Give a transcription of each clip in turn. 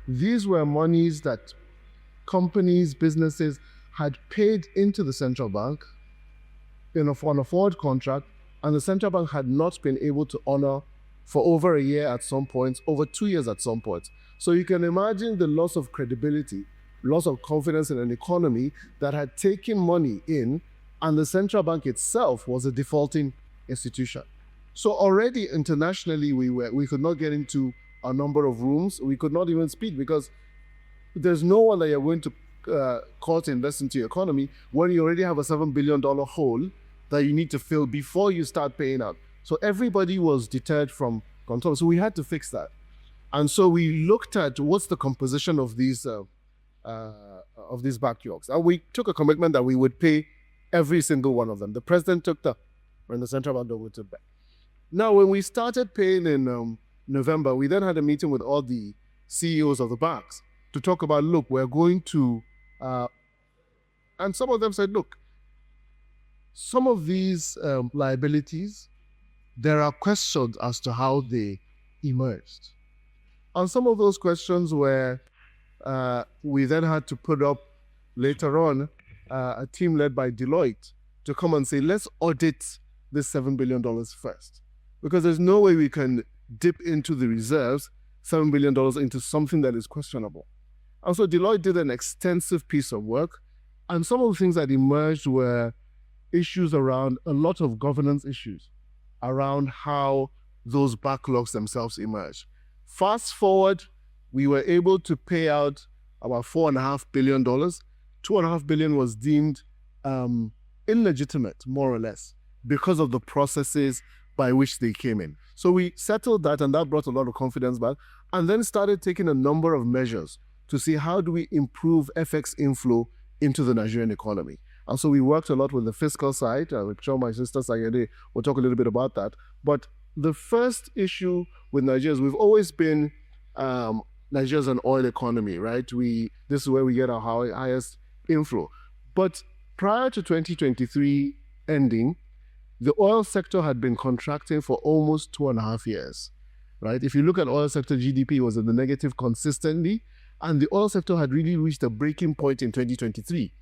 These were monies that companies, businesses had paid into the central bank on a forward contract, and the central bank had not been able to honor for over a year at some point, over 2 years at some point. So you can imagine the loss of credibility, loss of confidence in an economy that had taken money in, and the central bank itself was a defaulting institution. So already internationally, we could not get into a number of rooms. We could not even speak because there's no one that you're going to call to invest into your economy when you already have a $7 billion hole that you need to fill before you start paying out. So everybody was deterred from control. So we had to fix that. And so we looked at what's the composition of these backlogs. And we took a commitment that we would pay every single one of them. The president took that, when the central bank would take back. Now, when we started paying in November, we then had a meeting with all the CEOs of the banks to talk about, look, we're going to, and some of them said, look, some of these liabilities, there are questions as to how they emerged. And some of those questions were, we then had to put up later on a team led by Deloitte to come and say, let's audit this $7 billion first. Because there's no way we can dip into the reserves, $7 billion into something that is questionable. And so Deloitte did an extensive piece of work. And some of the things that emerged were issues around a lot of governance issues around how those backlogs themselves emerge. Fast forward, we were able to pay out about $4.5 billion. $2.5 billion was deemed illegitimate, more or less, because of the processes by which they came in. So we settled that, and that brought a lot of confidence back, and then started taking a number of measures to see how do we improve FX inflow into the Nigerian economy. And so we worked a lot with the fiscal side. I'm sure my sister Sayede will talk a little bit about that. But the first issue with Nigeria is we've always been, Nigeria's an oil economy, right? This is where we get our highest inflow. But prior to 2023 ending, the oil sector had been contracting for almost 2.5 years, right? If you look at oil sector GDP, it was in the negative consistently, and the oil sector had really reached a breaking point in 2023,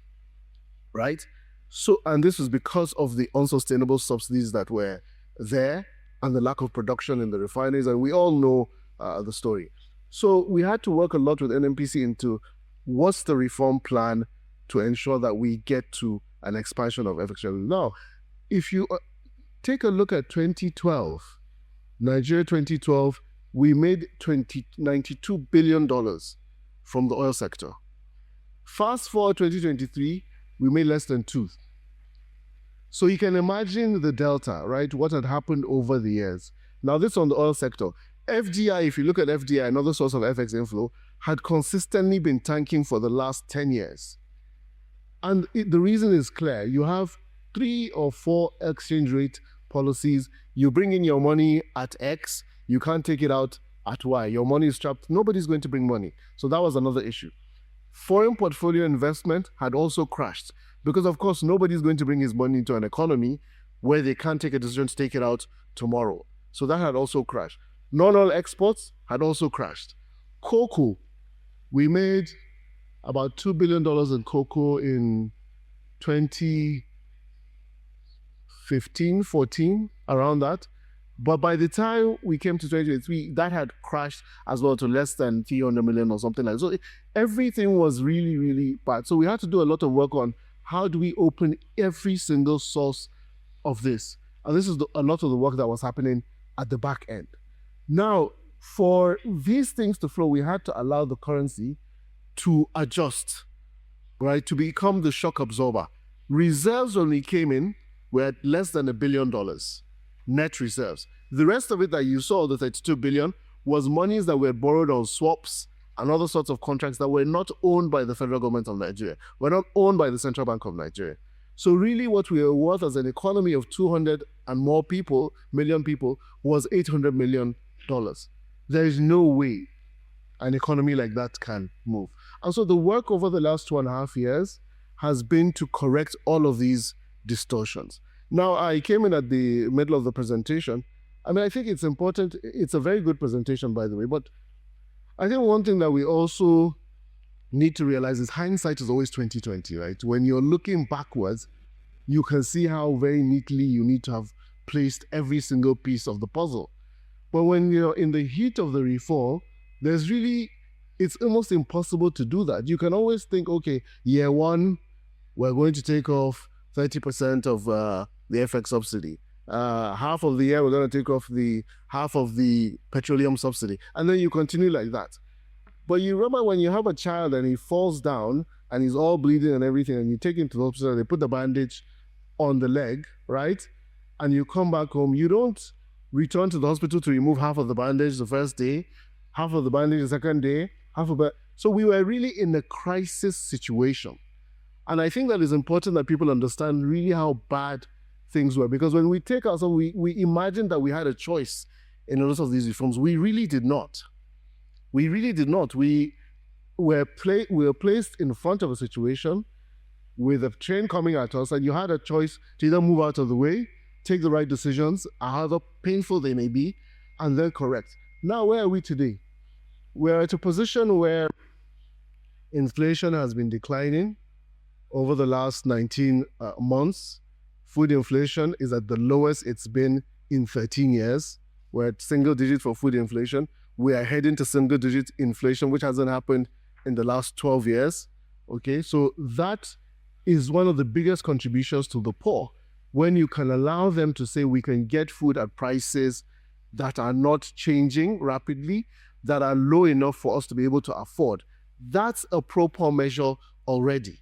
right? So, and this was because of the unsustainable subsidies that were there and the lack of production in the refineries, and we all know the story. So we had to work a lot with NNPC into what's the reform plan to ensure that we get to an expansion of FX revenue. Now, if you take a look at 2012, Nigeria 2012, we made $92 billion from the oil sector. Fast forward 2023, we made less than $2. So you can imagine the delta, right? What had happened over the years. Now this on the oil sector. FDI, if you look at FDI, another source of FX inflow, had consistently been tanking for the last 10 years. And the reason is clear. You have 3 or 4 exchange rate policies. You bring in your money at X, you can't take it out at Y. Your money is trapped. Nobody's going to bring money. So that was another issue. Foreign portfolio investment had also crashed because, of course, nobody's going to bring his money into an economy where they can't take a decision to take it out tomorrow. So that had also crashed. Non-oil exports had also crashed. Cocoa, we made about $2 billion in cocoa in 2015, 14, around that. But by the time we came to 2023, that had crashed as well to less than 300 million or something like that. So everything was really, really bad. So we had to do a lot of work on how do we open every single source of this. And this is a lot of the work that was happening at the back end. Now, for these things to flow, we had to allow the currency to adjust, right, to become the shock absorber. Reserves only came in were at less than $1 billion, net reserves. The rest of it that you saw, the 32 billion, was monies that were borrowed on swaps and other sorts of contracts that were not owned by the federal government of Nigeria, were not owned by the Central Bank of Nigeria. So really what we were worth as an economy of 200 and more million people, was $800 million. There is no way an economy like that can move. And so the work over the last 2.5 years has been to correct all of these distortions. Now, I came in at the middle of the presentation. I mean, I think it's important. It's a very good presentation, by the way, but I think one thing that we also need to realize is hindsight is always 2020, right? When you're looking backwards, you can see how very neatly you need to have placed every single piece of the puzzle. But when you're in the heat of the reform, it's almost impossible to do that. You can always think, okay, year one, we're going to take off 30% of the FX subsidy. Half of the year, we're going to take off the half of the petroleum subsidy. And then you continue like that. But you remember when you have a child and he falls down and he's all bleeding and everything, and you take him to the hospital and they put the bandage on the leg, right? And you come back home, you don't return to the hospital to remove half of the bandage the first day, half of the bandage the second day, So we were really in a crisis situation. And I think that it's important that people understand really how bad things were. Because when we take ourselves, we imagine that we had a choice in a lot of these reforms. We really did not. We really did not. We were placed in front of a situation with a train coming at us, and you had a choice to either move out of the way, take the right decisions, however painful they may be, and then correct. Now, where are we today? We're at a position where inflation has been declining over the last 19 months. Food inflation is at the lowest it's been in 13 years. We're at single digit for food inflation. We are heading to single digit inflation, which hasn't happened in the last 12 years. Okay, so that is one of the biggest contributions to the poor, when you can allow them to say we can get food at prices that are not changing rapidly, that are low enough for us to be able to afford. That's a pro-poor measure already.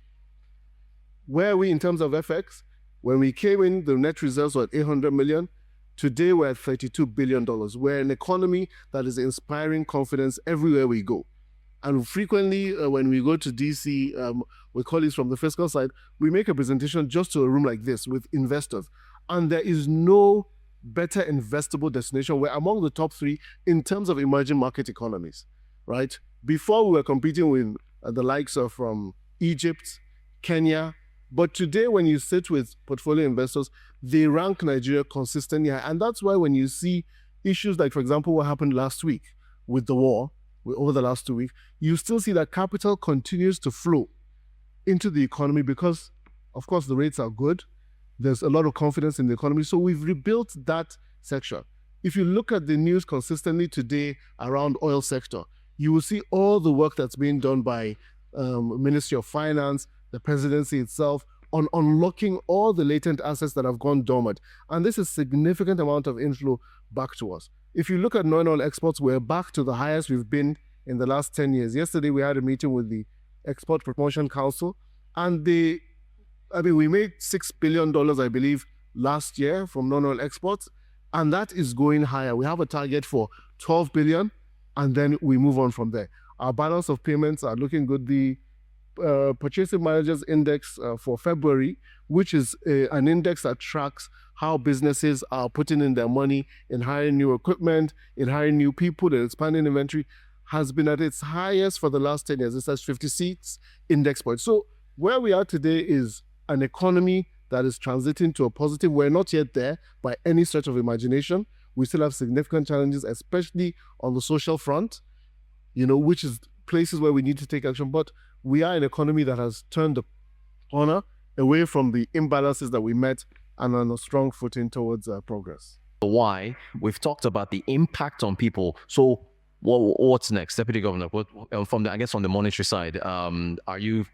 Where are we in terms of FX? When we came in, the net reserves were at 800 million. Today, we're at $32 billion. We're an economy that is inspiring confidence everywhere we go. And frequently, when we go to DC with colleagues from the fiscal side, we make a presentation just to a room like this with investors. And there is no better investable destination. We're among the top 3 in terms of emerging market economies, right? Before, we were competing with the likes of Egypt, Kenya. But today, when you sit with portfolio investors, they rank Nigeria consistently high. And that's why when you see issues like, for example, what happened last week with the war, over the last 2 weeks, you still see that capital continues to flow into the economy because, of course, the rates are good. There's a lot of confidence in the economy. So we've rebuilt that section. If you look at the news consistently today around oil sector, you will see all the work that's being done by Ministry of Finance, the presidency itself, on unlocking all the latent assets that have gone dormant. And this is a significant amount of inflow back to us. If you look at non-oil exports, we're back to the highest we've been in the last 10 years. Yesterday, we had a meeting with the Export Promotion Council, and we made $6 billion, I believe, last year from non-oil exports, and that is going higher. We have a target for 12 billion, and then we move on from there. Our balance of payments are looking good. The Purchasing Managers Index for February, which is an index that tracks how businesses are putting in their money in hiring new equipment, in hiring new people, and expanding inventory, has been at its highest for the last 10 years. It has 56 index points. So where we are today is an economy that is transiting to a positive. We're not yet there by any stretch of imagination. We still have significant challenges, especially on the social front, which is places where we need to take action. But we are an economy that has turned the corner away from the imbalances that we met and on a strong footing towards progress. Why? We've talked about the impact on people. So what's next, Deputy Governor? From the monetary side, are you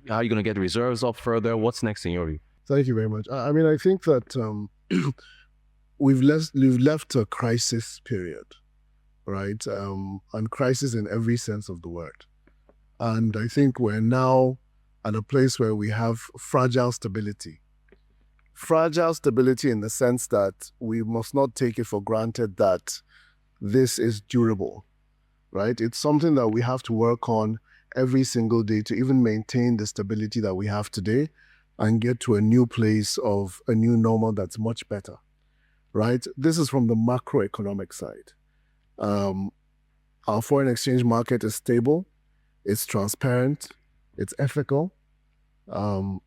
how are you going to get reserves up further? What's next in your view? Thank you very much. I think that we've left a crisis period, right? And crisis in every sense of the word. And I think we're now at a place where we have fragile stability. Fragile stability in the sense that we must not take it for granted that this is durable, right? It's something that we have to work on every single day to even maintain the stability that we have today and get to a new place of a new normal that's much better, right? This is from the macroeconomic side. Our foreign exchange market is stable, it's transparent, it's ethical.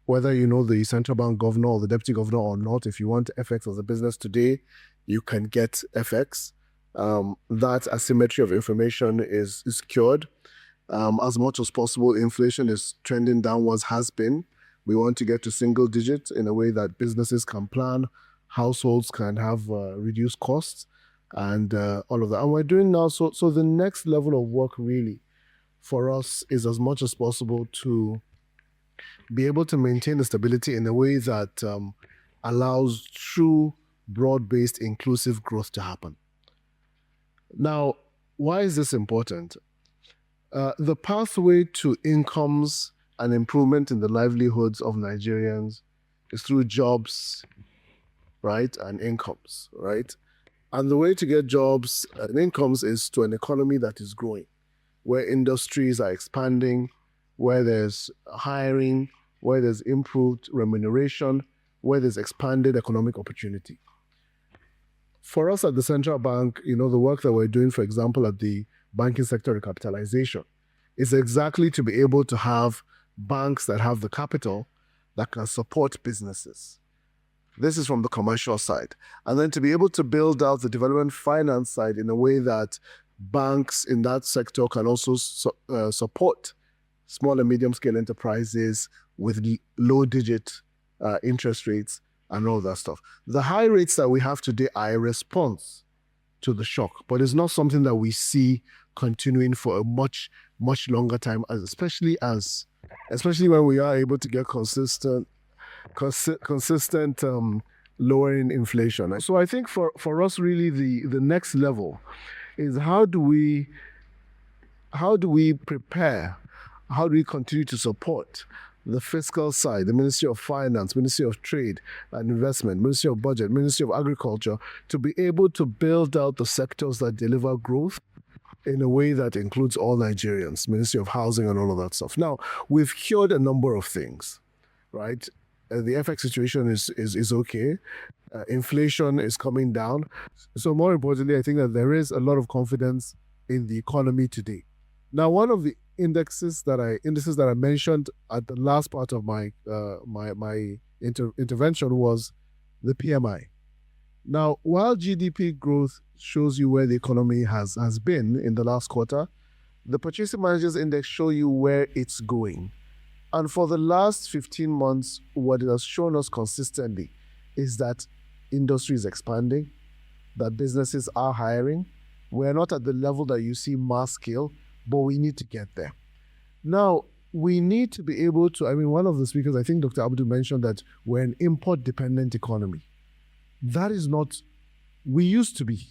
Whether you know the central bank governor or the deputy governor or not, if you want FX as a business today, you can get FX. that asymmetry of information is cured. As much as possible, inflation is trending downwards, has been. We want to get to single digits in a way that businesses can plan, households can have reduced costs, and all of that. And we're doing now, so the next level of work really for us is as much as possible to be able to maintain the stability in a way that allows true, broad-based, inclusive growth to happen. Now, why is this important? The pathway to incomes and improvement in the livelihoods of Nigerians is through jobs, right, and incomes, right? And the way to get jobs and incomes is to an economy that is growing, where industries are expanding, where there's hiring, where there's improved remuneration, where there's expanded economic opportunity. For us at the central bank, the work that we're doing, for example, at the banking sector recapitalization, is exactly to be able to have banks that have the capital that can support businesses. This is from the commercial side. And then to be able to build out the development finance side in a way that banks in that sector can also support small and medium-scale enterprises with low-digit interest rates and all that stuff. The high rates that we have today are a response to the shock, but it's not something that we see continuing for a much, much longer time, especially when we are able to get consistent lowering inflation. So I think for us really the next level is how do we prepare, how do we continue to support the fiscal side, the Ministry of Finance, Ministry of Trade and Investment, Ministry of Budget, Ministry of Agriculture, to be able to build out the sectors that deliver growth in a way that includes all Nigerians, Ministry of Housing and all of that stuff. Now, we've cured a number of things, right? The FX situation is okay. Inflation is coming down. So more importantly, I think that there is a lot of confidence in the economy today. Now, one of the indices that I mentioned at the last part of my intervention was the PMI. Now, while GDP growth shows you where the economy has been in the last quarter, the Purchasing Managers Index shows you where it's going. And for the last 15 months, what it has shown us consistently is that industry is expanding, that businesses are hiring. We're not at the level that you see mass scale, but we need to get there. Now, we need to be able to, one of the speakers, I think Dr. Abdu mentioned that we're an import-dependent economy. That is not, we used to be,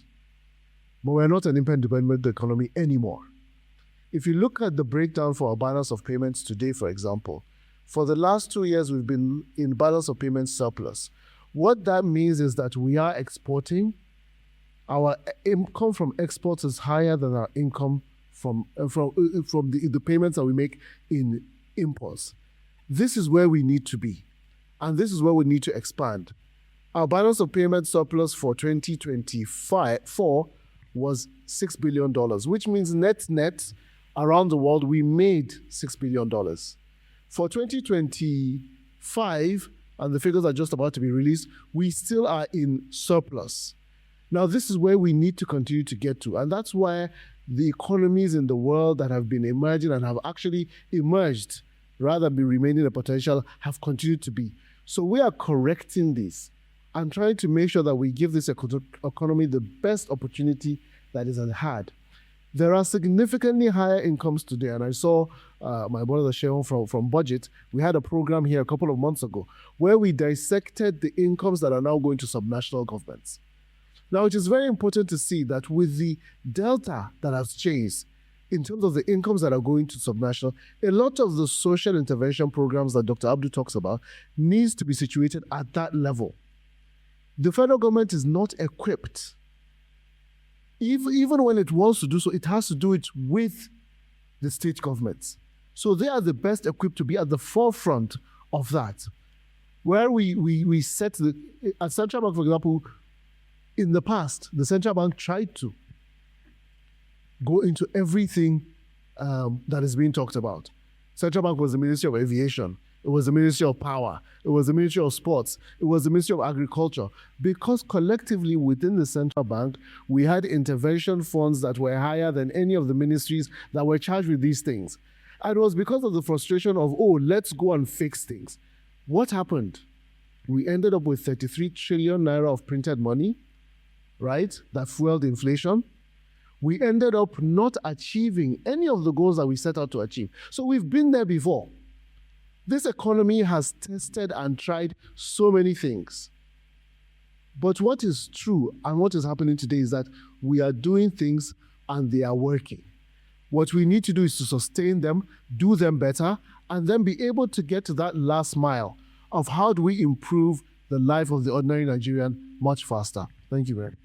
but we're not an import-dependent economy anymore. If you look at the breakdown for our balance of payments today, for example, for the last 2 years, we've been in balance of payments surplus. What that means is that we are exporting. Our income from exports is higher than our income from the payments that we make in imports. This is where we need to be, and this is where we need to expand. Our balance of payments surplus for 2024 was $6 billion, which means net around the world, we made $6 billion. For 2025, and the figures are just about to be released, we still are in surplus. Now, this is where we need to continue to get to, and that's why the economies in the world that have been emerging and have actually emerged rather than be remaining a potential have continued to be. So we are correcting this and trying to make sure that we give this economy the best opportunity that it has had. There are significantly higher incomes today, and I saw my brother Sheon from Budget. We had a program here a couple of months ago where we dissected the incomes that are now going to subnational governments. Now, it is very important to see that with the delta that has changed in terms of the incomes that are going to subnational, a lot of the social intervention programs that Dr. Abdu talks about needs to be situated at that level. The federal government is not equipped. Even when it wants to do so, it has to do it with the state governments. So they are the best equipped to be at the forefront of that. Where we set at Central Bank, for example, in the past, the Central Bank tried to go into everything that is being talked about. Central Bank was the Ministry of Aviation. It was the Ministry of Power. It was the Ministry of Sports. It was the Ministry of Agriculture. Because collectively within the central bank, we had intervention funds that were higher than any of the ministries that were charged with these things. And it was because of the frustration of, oh, let's go and fix things. What happened? We ended up with 33 trillion naira of printed money, right? That fueled inflation. We ended up not achieving any of the goals that we set out to achieve. So we've been there before. This economy has tested and tried so many things. But what is true and what is happening today is that we are doing things and they are working. What we need to do is to sustain them, do them better, and then be able to get to that last mile of how do we improve the life of the ordinary Nigerian much faster. Thank you very much.